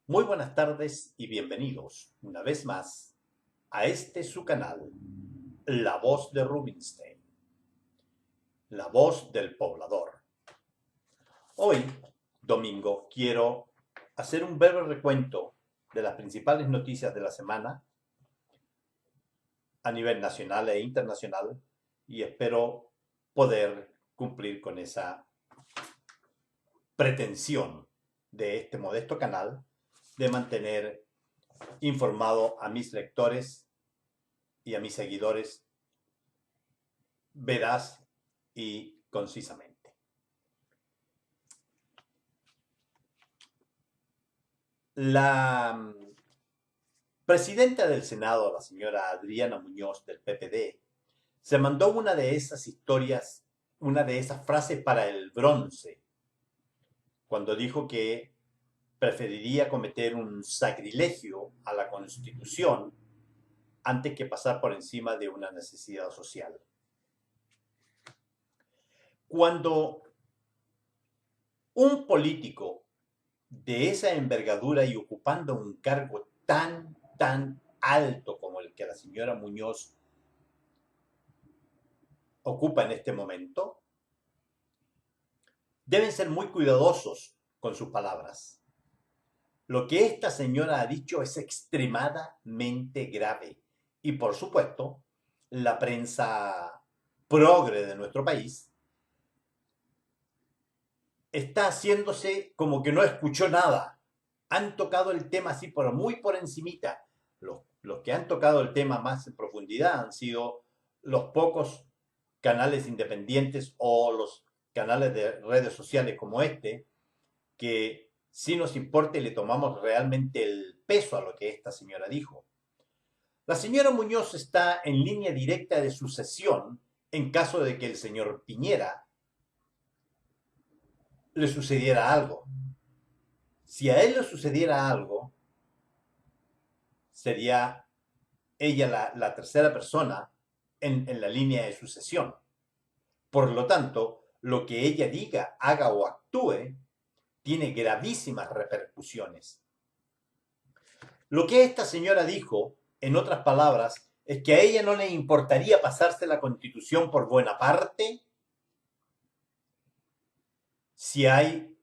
Muy buenas tardes y bienvenidos una vez más a este su canal, La Voz de Rubinstein, la voz del poblador. Hoy, domingo, quiero hacer un breve recuento de las principales noticias de la semana a nivel nacional e internacional y espero poder cumplir con esa pretensión de este modesto canal de mantener informado a mis lectores y a mis seguidores veraz y concisamente. La presidenta del Senado, la señora Adriana Muñoz del PPD, se mandó una de esas historias, una de esas frases para el bronce, cuando dijo que preferiría cometer un sacrilegio a la Constitución antes que pasar por encima de una necesidad social. Cuando un político de esa envergadura y ocupando un cargo tan alto como el que la señora Muñoz ocupa en este momento, deben ser muy cuidadosos con sus palabras. Lo que esta señora ha dicho es extremadamente grave y, por supuesto, la prensa progre de nuestro país está haciéndose como que no escuchó nada. Han tocado el tema así muy por encimita. Los que han tocado el tema más en profundidad han sido los pocos canales independientes o los canales de redes sociales como este, que sí nos importa y le tomamos realmente el peso a lo que esta señora dijo. La señora Muñoz está en línea directa de sucesión en caso de que el señor Piñera le sucediera algo. Si a él le sucediera algo, sería ella la tercera persona en la línea de sucesión. Por lo tanto, lo que ella diga, haga o actúe tiene gravísimas repercusiones. Lo que esta señora dijo, en otras palabras, es que a ella no le importaría pasarse la Constitución por buena parte si hay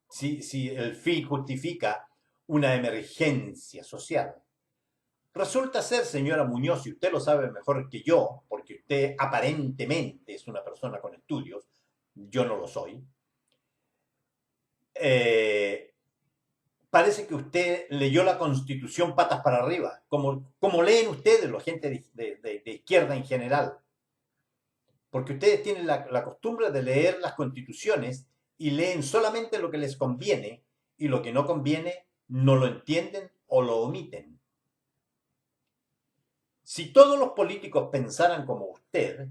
si el fin justifica una emergencia social. Resulta ser, señora Muñoz, y usted lo sabe mejor que yo, porque usted aparentemente es una persona con estudios, yo no lo soy, parece que usted leyó la Constitución patas para arriba, como leen ustedes, la gente de izquierda en general. Porque ustedes tienen la costumbre de leer las constituciones y leen solamente lo que les conviene y lo que no conviene no lo entienden o lo omiten. Si todos los políticos pensaran como usted,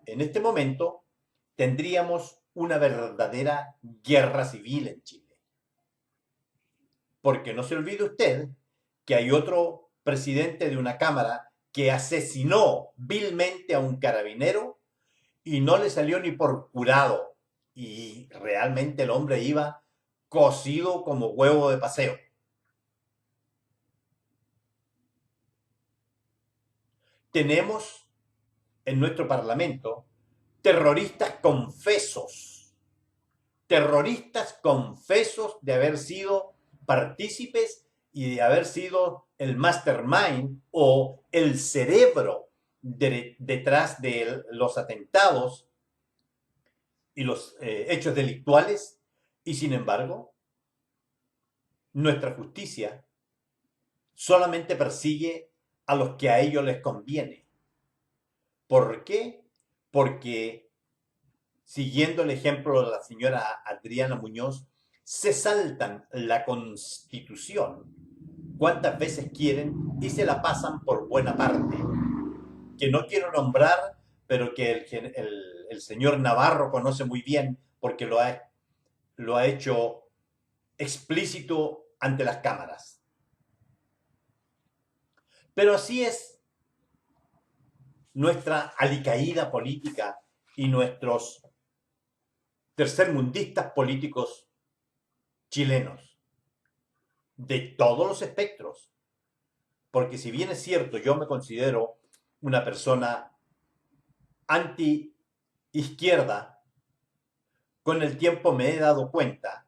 en este momento tendríamos una verdadera guerra civil en Chile. Porque no se olvide usted que hay otro presidente de una cámara que asesinó vilmente a un carabinero y no le salió ni por curado. Y realmente el hombre iba cocido como huevo de paseo. Tenemos en nuestro Parlamento terroristas confesos de haber sido partícipes y de haber sido el mastermind o el cerebro detrás de los atentados y los hechos delictuales, y sin embargo, nuestra justicia solamente persigue a los que a ellos les conviene. ¿Por qué? Porque, siguiendo el ejemplo de la señora Adriana Muñoz, se saltan la Constitución cuantas veces quieren y se la pasan por buena parte. Que no quiero nombrar, pero que el señor Navarro conoce muy bien porque lo ha hecho explícito ante las cámaras. Pero así es nuestra alicaída política y nuestros tercermundistas políticos chilenos, de todos los espectros. Porque si bien es cierto, yo me considero una persona anti-izquierda, con el tiempo me he dado cuenta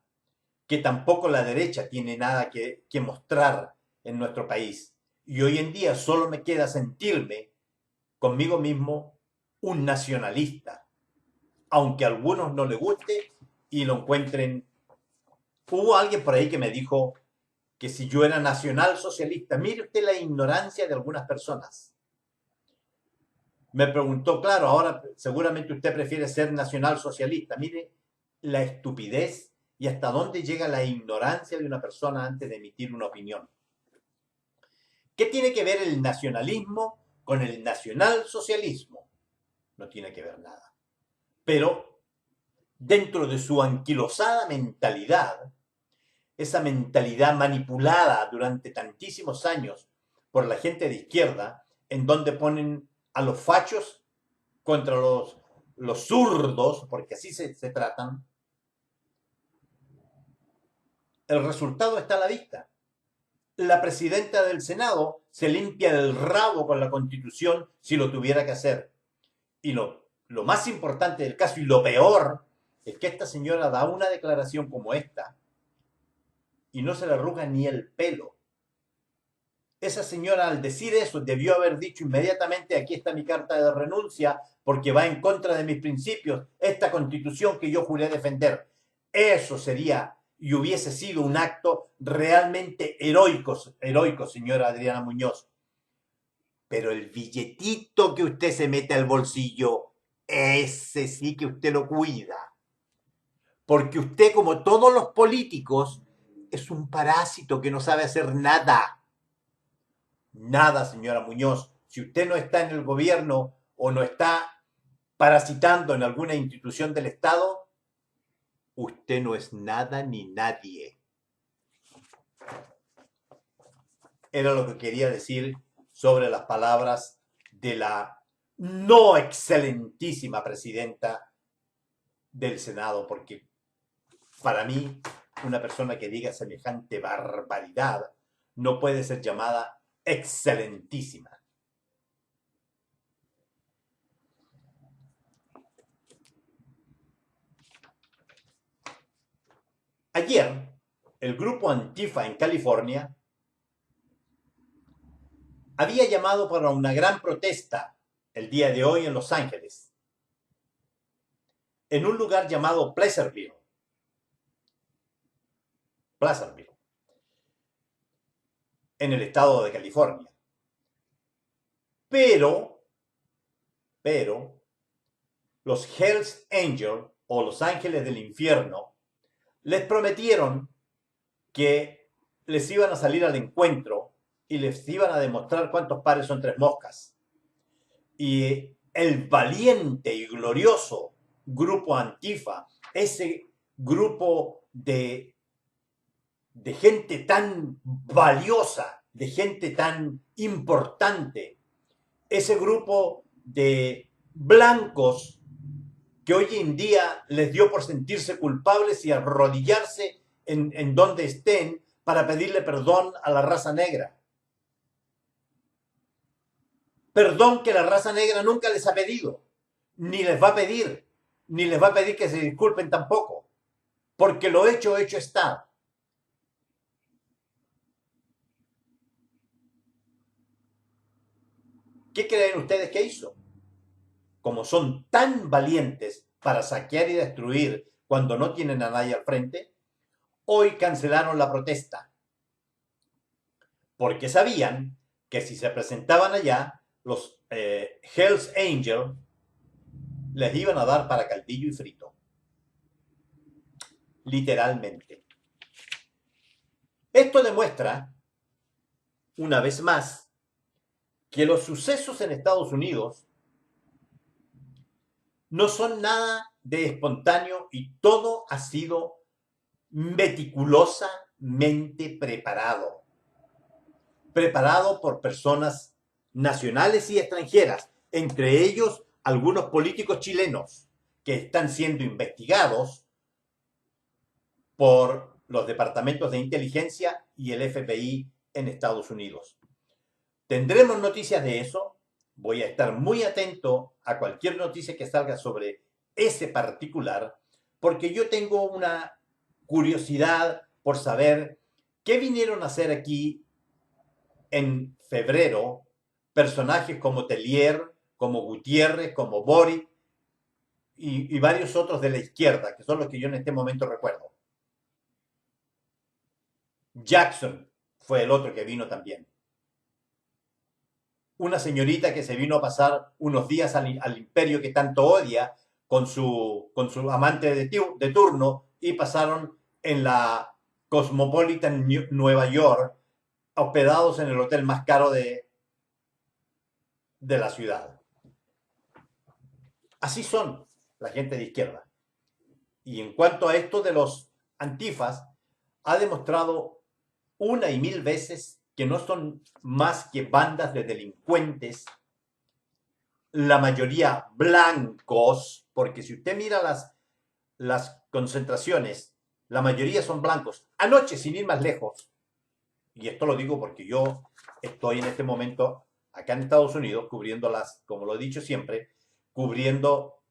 que tampoco la derecha tiene nada que mostrar en nuestro país. Y hoy en día solo me queda sentirme conmigo mismo un nacionalista, aunque a algunos no les guste y lo encuentren. Hubo alguien por ahí que me dijo que si yo era nacional socialista, mire usted la ignorancia de algunas personas. Me preguntó, claro, ahora seguramente usted prefiere ser nacional socialista. Mire la estupidez y hasta dónde llega la ignorancia de una persona antes de emitir una opinión. ¿Qué tiene que ver el nacionalismo con el nacionalsocialismo? No tiene que ver nada. Pero dentro de su anquilosada mentalidad, esa mentalidad manipulada durante tantísimos años por la gente de izquierda, en donde ponen a los fachos contra los zurdos, porque así se tratan, el resultado está a la vista. La presidenta del Senado se limpia el rabo con la Constitución si lo tuviera que hacer. Y lo más importante del caso y lo peor es que esta señora da una declaración como esta y no se le arruga ni el pelo. Esa señora al decir eso debió haber dicho inmediatamente: aquí está mi carta de renuncia porque va en contra de mis principios, esta Constitución que yo juré defender. Eso sería y hubiese sido un acto realmente heroico, señora Adriana Muñoz. Pero el billetito que usted se mete al bolsillo, ese sí que usted lo cuida. Porque usted, como todos los políticos, es un parásito que no sabe hacer nada. Nada, señora Muñoz. Si usted no está en el gobierno o no está parasitando en alguna institución del Estado, usted no es nada ni nadie. Era lo que quería decir sobre las palabras de la no excelentísima presidenta del Senado, porque para mí una persona que diga semejante barbaridad no puede ser llamada excelentísima. Ayer, el grupo Antifa en California había llamado para una gran protesta el día de hoy en Los Ángeles, en un lugar llamado Placerville, en el estado de California. Pero, los Hells Angels, o los Ángeles del Infierno, les prometieron que les iban a salir al encuentro y les iban a demostrar cuántos pares son tres moscas. Y el valiente y glorioso grupo Antifa, ese grupo de gente tan valiosa, de gente tan importante, ese grupo de blancos que hoy en día les dio por sentirse culpables y arrodillarse en donde estén para pedirle perdón a la raza negra. Perdón que la raza negra nunca les ha pedido, ni les va a pedir, ni les va a pedir que se disculpen tampoco, porque lo hecho está. ¿Qué creen ustedes que hizo? Como son tan valientes para saquear y destruir cuando no tienen a nadie al frente, hoy cancelaron la protesta. Porque sabían que si se presentaban allá, los Hells Angels les iban a dar para caldillo y frito. Literalmente. Esto demuestra, una vez más, que los sucesos en Estados Unidos no son nada de espontáneo y todo ha sido meticulosamente preparado. Preparado por personas nacionales y extranjeras, entre ellos algunos políticos chilenos que están siendo investigados por los departamentos de inteligencia y el FBI en Estados Unidos. Tendremos noticias de eso. Voy a estar muy atento a cualquier noticia que salga sobre ese particular, porque yo tengo una curiosidad por saber qué vinieron a hacer aquí en febrero personajes como Tellier, como Gutiérrez, como Boric y varios otros de la izquierda, que son los que yo en este momento recuerdo. Jackson fue el otro que vino también. Una señorita que se vino a pasar unos días al imperio que tanto odia con su amante de turno y pasaron en la Cosmopolitan Nueva York, hospedados en el hotel más caro de la ciudad. Así son la gente de izquierda. Y en cuanto a esto de los antifas, ha demostrado una y mil veces que no son más que bandas de delincuentes, la mayoría blancos, porque si usted mira las concentraciones, la mayoría son blancos. Anoche, sin ir más lejos, y esto lo digo porque yo estoy en este momento acá en Estados Unidos cubriendo como lo he dicho siempre, cubriendo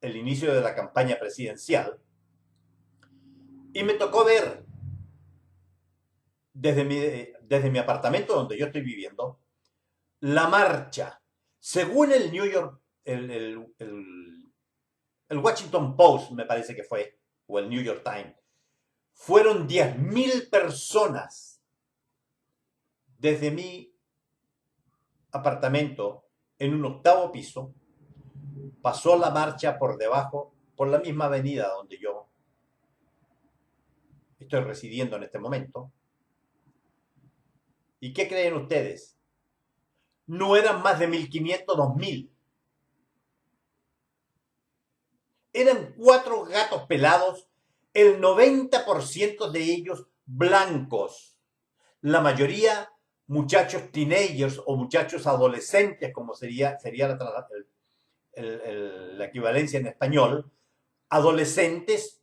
el inicio de la campaña presidencial, y me tocó ver desde mi apartamento donde yo estoy viviendo, la marcha. Según el New York, el Washington Post, me parece que fue, o el New York Times, fueron 10.000 personas desde mi apartamento en un 8º piso. Pasó la marcha por debajo, por la misma avenida donde yo estoy residiendo en este momento. ¿Y qué creen ustedes? No eran más de 1.500, 2.000. Eran 4 gatos pelados, el 90% de ellos blancos. La mayoría muchachos teenagers o muchachos adolescentes, como sería la equivalencia en español. Adolescentes,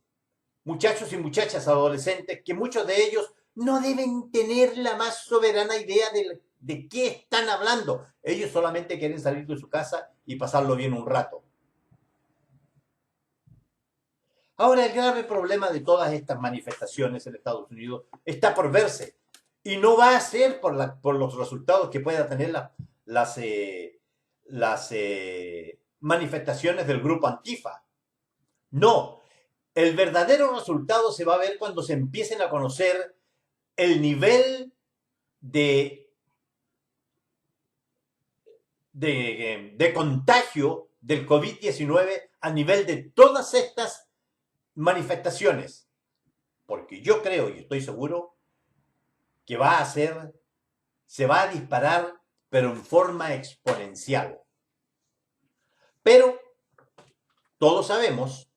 muchachos y muchachas adolescentes, que muchos de ellos no deben tener la más soberana idea de qué están hablando. Ellos solamente quieren salir de su casa y pasarlo bien un rato. Ahora, el grave problema de todas estas manifestaciones en Estados Unidos está por verse. Y no va a ser por los resultados que puedan tener las manifestaciones del grupo Antifa. No, el verdadero resultado se va a ver cuando se empiecen a conocer el nivel de contagio del COVID-19 a nivel de todas estas manifestaciones. Porque yo creo y estoy seguro que se va a disparar, pero en forma exponencial. Pero todos sabemos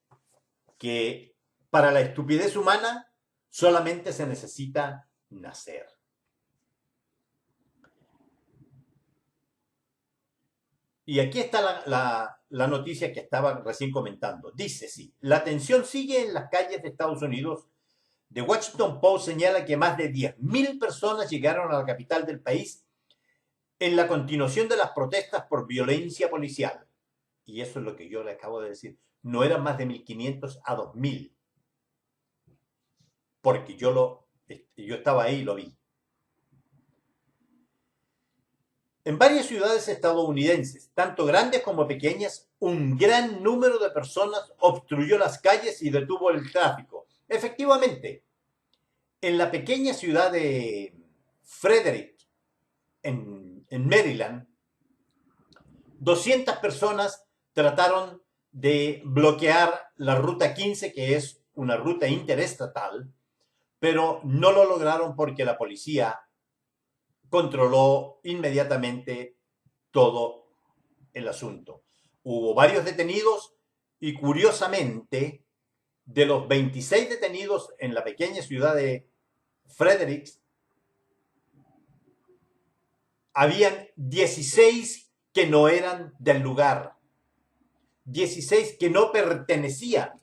que para la estupidez humana solamente se necesita nacer. Y aquí está la noticia que estaba recién comentando. Dice, sí, la tensión sigue en las calles de Estados Unidos. The Washington Post señala que más de 10.000 personas llegaron a la capital del país en la continuación de las protestas por violencia policial. Y eso es lo que yo le acabo de decir. No eran más de 1.500 a 2.000. Porque yo estaba ahí y lo vi. En varias ciudades estadounidenses, tanto grandes como pequeñas, un gran número de personas obstruyó las calles y detuvo el tráfico. Efectivamente, en la pequeña ciudad de Frederick, en Maryland, 200 personas trataron de bloquear la ruta 15, que es una ruta interestatal, pero no lo lograron porque la policía controló inmediatamente todo el asunto. Hubo varios detenidos y, curiosamente, de los 26 detenidos en la pequeña ciudad de Frederick, habían 16 que no eran del lugar, 16 que no pertenecían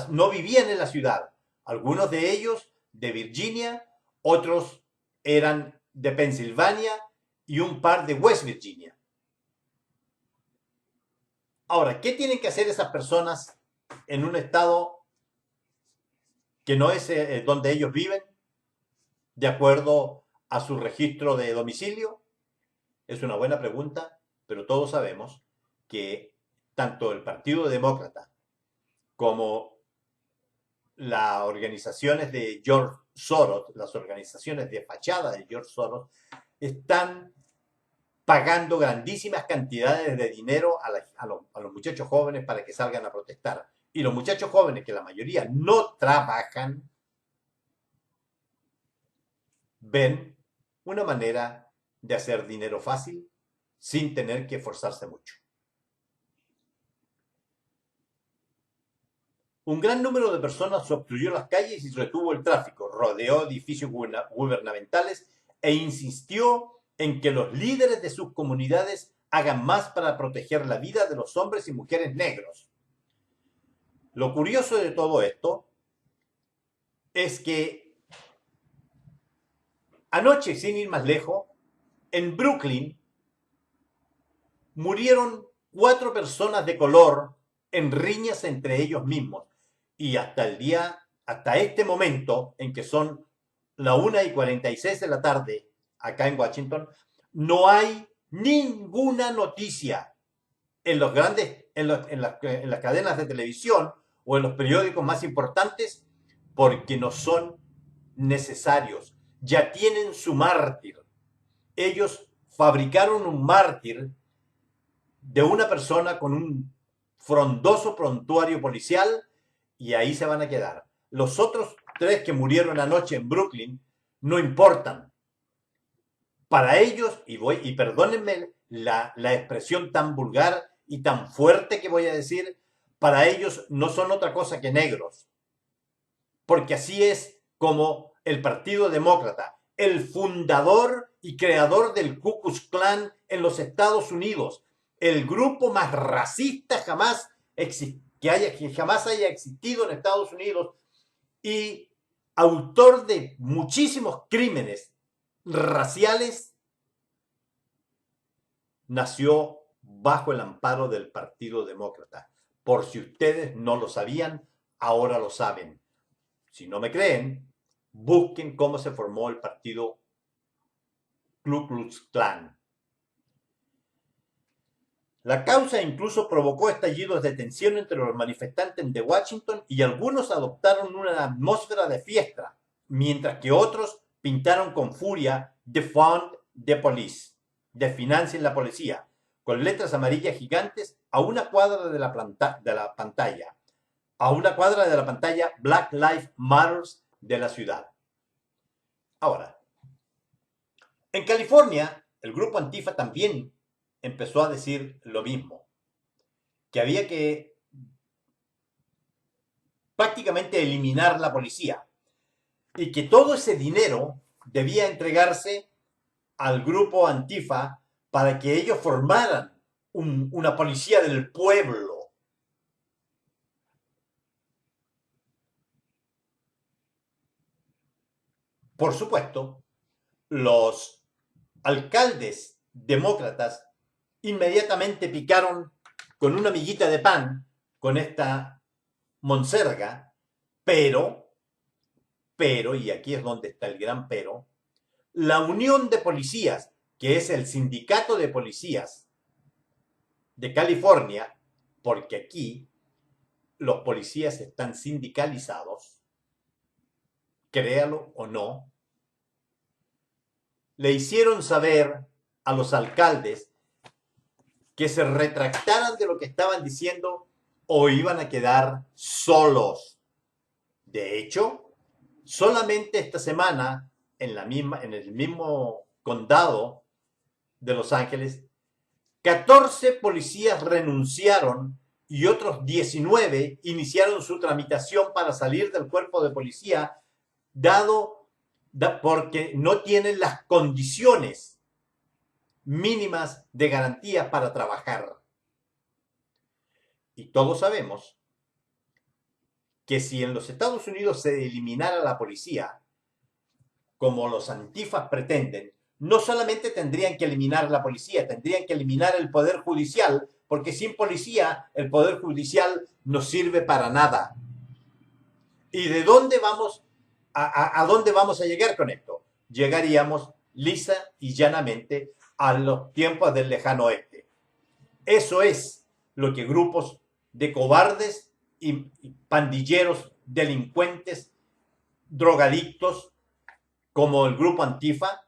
no vivían en la ciudad, Algunos de ellos de Virginia, otros eran de Pensilvania y un par de West Virginia. Ahora, ¿qué tienen que hacer esas personas en un estado que no es donde ellos viven, de acuerdo a su registro de domicilio? Es una buena pregunta, pero todos sabemos que tanto el Partido Demócrata como las organizaciones de George Soros, las organizaciones de fachada de George Soros, están pagando grandísimas cantidades de dinero a los muchachos jóvenes para que salgan a protestar. Y los muchachos jóvenes, que la mayoría no trabajan, ven una manera de hacer dinero fácil sin tener que esforzarse mucho. Un gran número de personas obstruyó las calles y retuvo el tráfico, rodeó edificios gubernamentales e insistió en que los líderes de sus comunidades hagan más para proteger la vida de los hombres y mujeres negros. Lo curioso de todo esto es que anoche, sin ir más lejos, en Brooklyn murieron 4 personas de color en riñas entre ellos mismos. Y hasta este momento, en que son la 1:46 de la tarde, acá en Washington, no hay ninguna noticia en los grandes, en las cadenas de televisión o en los periódicos más importantes, porque no son necesarios. Ya tienen su mártir. Ellos fabricaron un mártir de una persona con un frondoso prontuario policial y ahí se van a quedar. Los otros 3 que murieron anoche en Brooklyn no importan. Para ellos, y perdónenme la expresión tan vulgar y tan fuerte que voy a decir, para ellos no son otra cosa que negros. Porque así es como el Partido Demócrata, el fundador y creador del Ku Klux Klan en los Estados Unidos, el grupo más racista que jamás haya existido en Estados Unidos y autor de muchísimos crímenes raciales, nació bajo el amparo del Partido Demócrata. Por si ustedes no lo sabían, ahora lo saben. Si no me creen, busquen cómo se formó el partido Ku Klux Klan. La causa incluso provocó estallidos de tensión entre los manifestantes de Washington y algunos adoptaron una atmósfera de fiesta, mientras que otros pintaron con furia "Defund the Police", "Desfinancien la policía", con letras amarillas gigantes a una cuadra de la pantalla. A una cuadra de la pantalla Black Lives Matter de la ciudad. Ahora, en California, el grupo Antifa también empezó a decir lo mismo, que había que prácticamente eliminar la policía y que todo ese dinero debía entregarse al grupo Antifa para que ellos formaran una policía del pueblo. Por supuesto, los alcaldes demócratas inmediatamente picaron con una miguita de pan con esta monserga, pero, y aquí es donde está el gran pero, la Unión de Policías, que es el sindicato de policías de California, porque aquí los policías están sindicalizados, créalo o no, le hicieron saber a los alcaldes que se retractaran de lo que estaban diciendo o iban a quedar solos. De hecho, solamente esta semana, en el mismo condado de Los Ángeles, 14 policías renunciaron y otros 19 iniciaron su tramitación para salir del cuerpo de policía, porque no tienen las condiciones mínimas de garantía para trabajar. Y todos sabemos que si en los Estados Unidos se eliminara la policía, como los antifas pretenden, no solamente tendrían que eliminar la policía, tendrían que eliminar el poder judicial, porque sin policía el poder judicial no sirve para nada. ¿Y de dónde vamos a dónde vamos a llegar con esto? Llegaríamos lisa y llanamente a los tiempos del lejano oeste. Eso es lo que grupos de cobardes y pandilleros, delincuentes, drogadictos, como el grupo Antifa,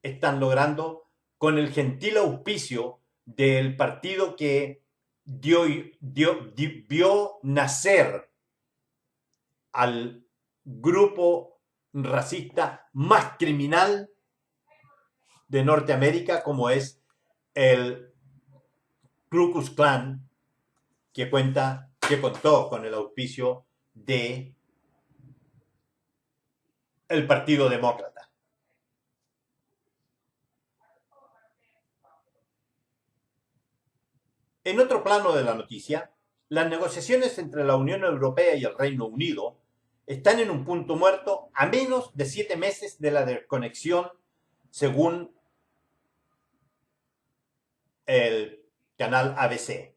están logrando con el gentil auspicio del partido que vio nacer al grupo racista más criminal de Norteamérica, como es el Ku Klux Klan, que contó con el auspicio de el Partido Demócrata. En otro plano de la noticia, las negociaciones entre la Unión Europea y el Reino Unido están en un punto muerto a menos de 7 meses de la desconexión, según el canal ABC.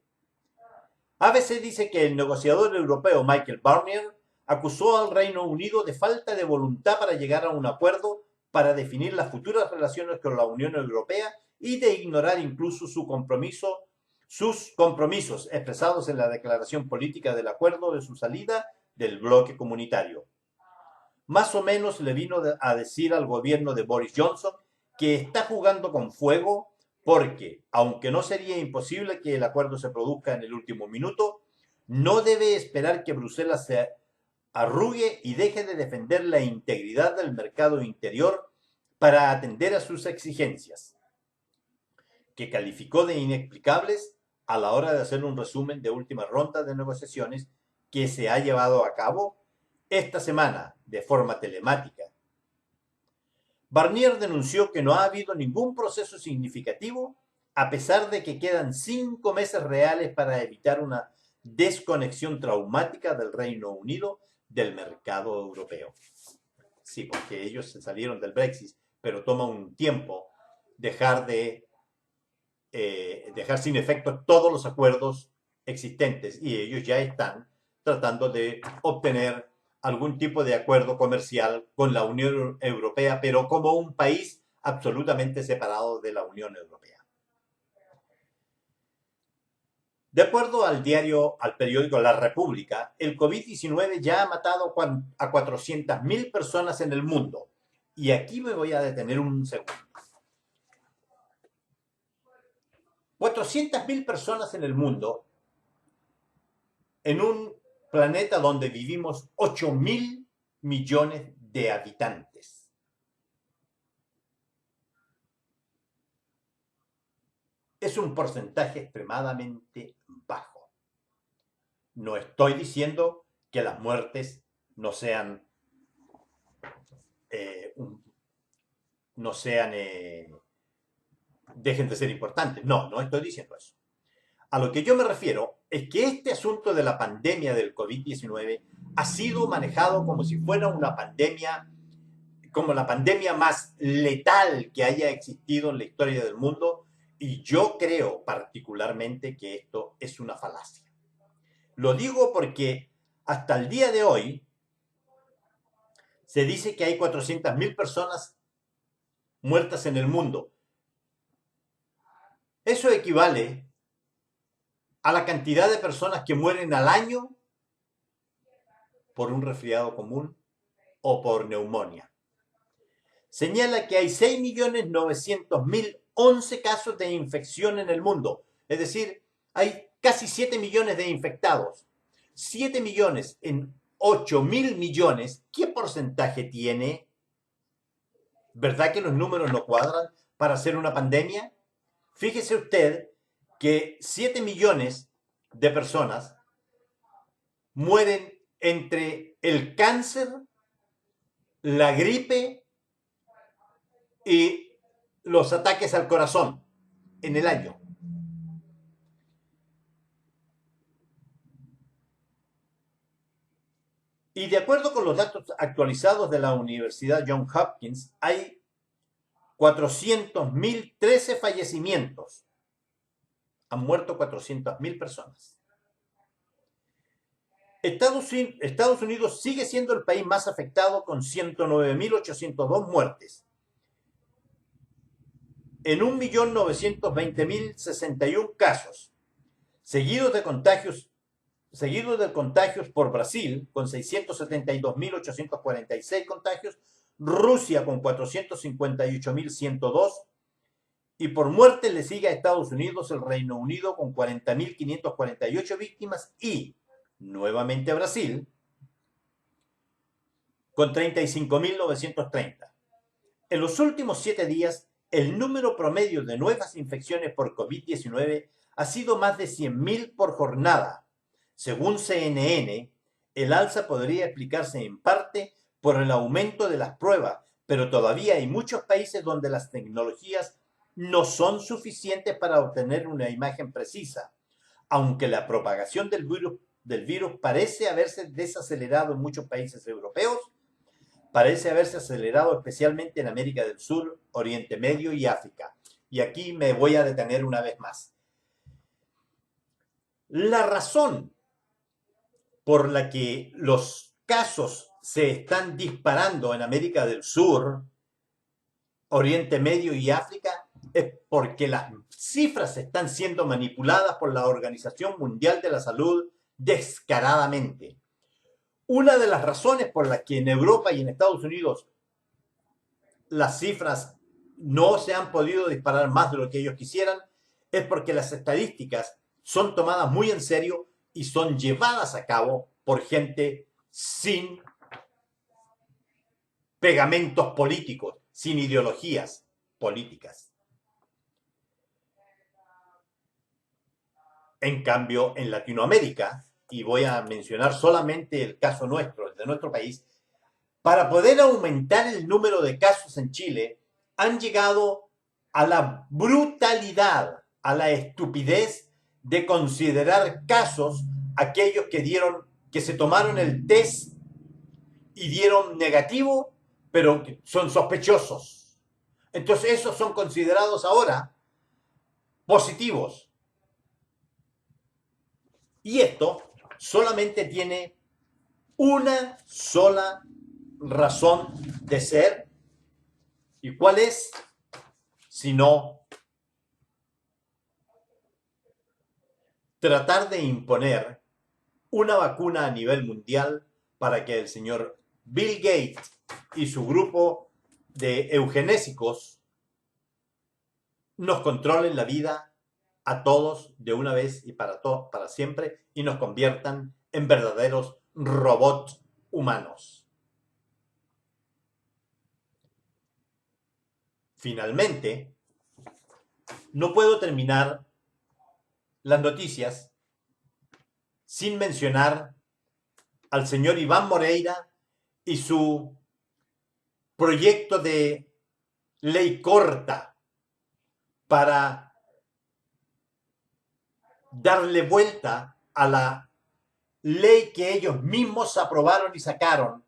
ABC dice que el negociador europeo Michael Barnier acusó al Reino Unido de falta de voluntad para llegar a un acuerdo para definir las futuras relaciones con la Unión Europea y de ignorar incluso sus compromisos expresados en la declaración política del acuerdo de su salida del bloque comunitario. Más o menos le vino a decir al gobierno de Boris Johnson que está jugando con fuego porque, aunque no sería imposible que el acuerdo se produzca en el último minuto, no debe esperar que Bruselas se arrugue y deje de defender la integridad del mercado interior para atender a sus exigencias, que calificó de inexplicables a la hora de hacer un resumen de última ronda de negociaciones que se ha llevado a cabo esta semana de forma telemática. Barnier denunció que no ha habido ningún proceso significativo a pesar de que quedan 5 meses reales para evitar una desconexión traumática del Reino Unido del mercado europeo. Sí, porque ellos se salieron del Brexit, pero toma un tiempo dejar sin efecto todos los acuerdos existentes y ellos ya están tratando de obtener algún tipo de acuerdo comercial con la Unión Europea, pero como un país absolutamente separado de la Unión Europea. De acuerdo al periódico La República, el COVID-19 ya ha matado a 400.000 personas en el mundo. Y aquí me voy a detener un segundo. 400.000 personas en el mundo, en un planeta donde vivimos 8.000 millones de habitantes. Es un porcentaje extremadamente bajo. No estoy diciendo que las muertes no sean dejen de ser importantes. No estoy diciendo eso. A lo que yo me refiero es que este asunto de la pandemia del COVID-19 ha sido manejado como si fuera una pandemia, como la pandemia más letal que haya existido en la historia del mundo, y yo creo particularmente que esto es una falacia. Lo digo porque hasta el día de hoy se dice que hay 400.000 personas muertas en el mundo. Eso equivale a la cantidad de personas que mueren al año por un resfriado común o por neumonía. Señala que hay 6.900.011 casos de infección en el mundo. Es decir, hay casi 7 millones de infectados. 7 millones en 8.000 millones. ¿Qué porcentaje tiene? ¿Verdad que los números no cuadran para hacer una pandemia? Fíjese usted que 7 millones de personas mueren entre el cáncer, la gripe y los ataques al corazón en el año. Y de acuerdo con los datos actualizados de la Universidad Johns Hopkins, hay 400.013 fallecimientos. Han muerto 400.000 personas. Estados Unidos sigue siendo el país más afectado con 109.802 muertes. En 1.920.061 casos, seguidos de contagios por Brasil, con 672.846 contagios, Rusia con 458.102, y por muerte le sigue a Estados Unidos el Reino Unido con 40.548 víctimas y, nuevamente Brasil, con 35.930. En los últimos 7 días, el número promedio de nuevas infecciones por COVID-19 ha sido más de 100.000 por jornada. Según CNN, el alza podría explicarse en parte por el aumento de las pruebas, pero todavía hay muchos países donde las tecnologías no son suficientes para obtener una imagen precisa. Aunque la propagación del virus parece haberse desacelerado en muchos países europeos, parece haberse acelerado especialmente en América del Sur, Oriente Medio y África. Y aquí me voy a detener una vez más. La razón por la que los casos se están disparando en América del Sur, Oriente Medio y África es porque las cifras están siendo manipuladas por la Organización Mundial de la Salud descaradamente. Una de las razones por las que en Europa y en Estados Unidos las cifras no se han podido disparar más de lo que ellos quisieran es porque las estadísticas son tomadas muy en serio y son llevadas a cabo por gente sin pegamentos políticos, sin ideologías políticas. En cambio, en Latinoamérica, y voy a mencionar solamente el caso nuestro, el de nuestro país, para poder aumentar el número de casos en Chile, han llegado a la brutalidad, a la estupidez de considerar casos aquellos que se tomaron el test y dieron negativo, pero son sospechosos. Entonces esos son considerados ahora positivos. Y esto solamente tiene una sola razón de ser. ¿Y cuál es? Sino tratar de imponer una vacuna a nivel mundial para que el señor Bill Gates y su grupo de eugenésicos nos controlen la vida a todos de una vez y para siempre y nos conviertan en verdaderos robots humanos. Finalmente, no puedo terminar las noticias sin mencionar al señor Iván Moreira y su proyecto de ley corta para darle vuelta a la ley que ellos mismos aprobaron y sacaron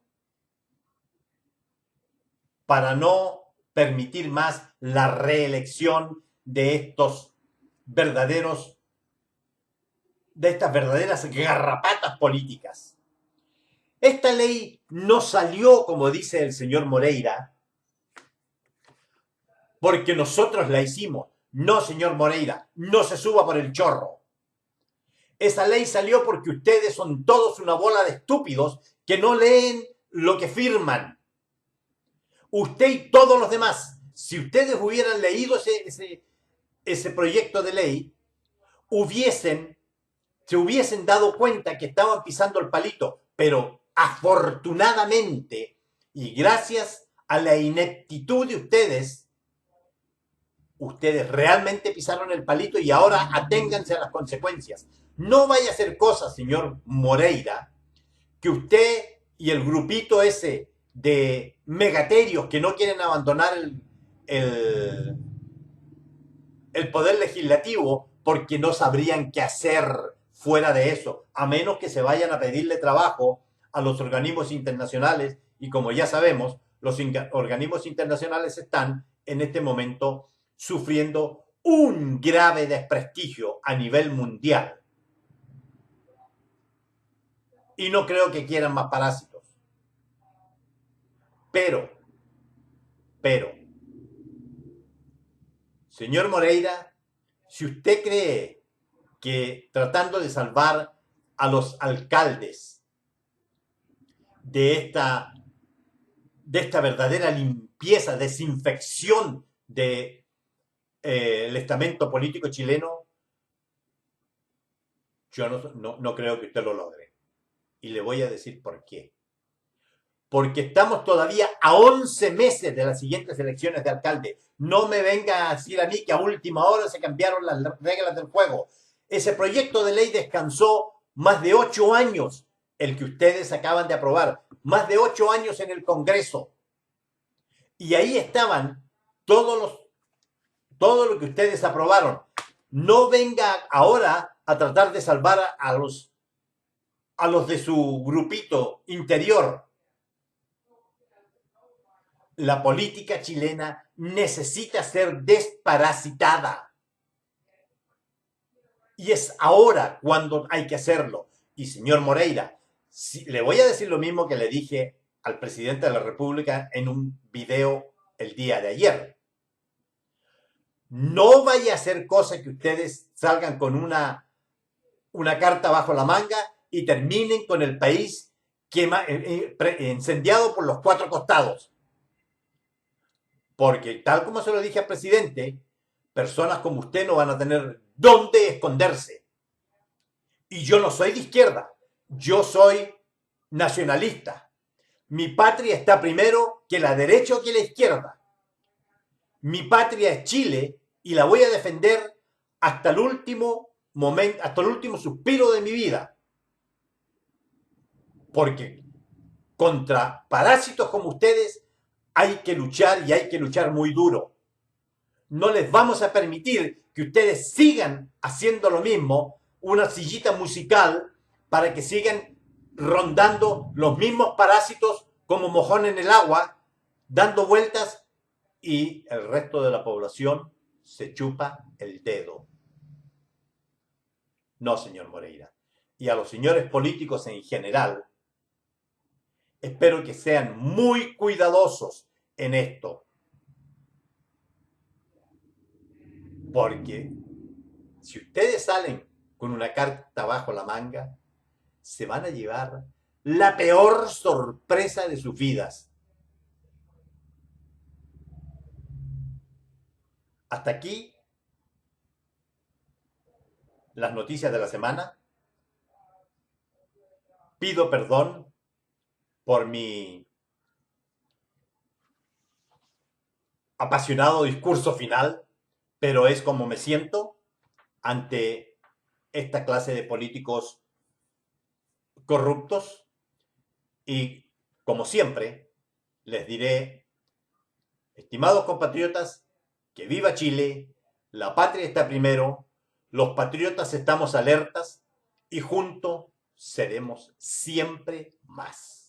para no permitir más la reelección de estas verdaderas garrapatas políticas. Esta ley no salió, como dice el señor Moreira, porque nosotros la hicimos. No, señor Moreira, no se suba por el chorro. Esa ley salió porque ustedes son todos una bola de estúpidos que no leen lo que firman. Usted y todos los demás, si ustedes hubieran leído ese proyecto de ley, se hubiesen dado cuenta que estaban pisando el palito, pero afortunadamente y gracias a la ineptitud de ustedes realmente pisaron el palito y ahora aténganse a las consecuencias. No vaya a hacer cosas, señor Moreira, que usted y el grupito ese de megaterios que no quieren abandonar el poder legislativo porque no sabrían qué hacer fuera de eso, a menos que se vayan a pedirle trabajo a los organismos internacionales y como ya sabemos, los organismos internacionales están en este momento sufriendo un grave desprestigio a nivel mundial. Y no creo que quieran más parásitos. Pero, señor Moreira, si usted cree que tratando de salvar a los alcaldes de esta verdadera limpieza, desinfección del estamento político chileno, yo no creo que usted lo logre. Y le voy a decir por qué. Porque estamos todavía a 11 meses de las siguientes elecciones de alcalde. No me venga a decir a mí que a última hora se cambiaron las reglas del juego. Ese proyecto de ley descansó más de 8 años, el que ustedes acaban de aprobar, más de 8 años en el Congreso. Y ahí estaban todo lo que ustedes aprobaron. No venga ahora a tratar de salvar a los de su grupito interior. La política chilena necesita ser desparasitada. Y es ahora cuando hay que hacerlo. Y señor Moreira, le voy a decir lo mismo que le dije al presidente de la República en un video el día de ayer. No vaya a hacer cosa que ustedes salgan con una carta bajo la manga y terminen con el país incendiado por los 4 costados. Porque tal como se lo dije al presidente, personas como usted no van a tener dónde esconderse. Y yo no soy de izquierda, yo soy nacionalista. Mi patria está primero que la derecha o que la izquierda. Mi patria es Chile y la voy a defender hasta el último momento, hasta el último suspiro de mi vida. Porque contra parásitos como ustedes hay que luchar y hay que luchar muy duro. No les vamos a permitir que ustedes sigan haciendo lo mismo, una sillita musical para que sigan rondando los mismos parásitos como mojón en el agua, dando vueltas y el resto de la población se chupa el dedo. No, señor Moreira. Y a los señores políticos en general, espero que sean muy cuidadosos en esto. Porque si ustedes salen con una carta bajo la manga, se van a llevar la peor sorpresa de sus vidas. Hasta aquí las noticias de la semana. Pido perdón por mi apasionado discurso final, pero es como me siento ante esta clase de políticos corruptos y, como siempre, les diré, estimados compatriotas, que viva Chile, la patria está primero, los patriotas estamos alertas y juntos seremos siempre más.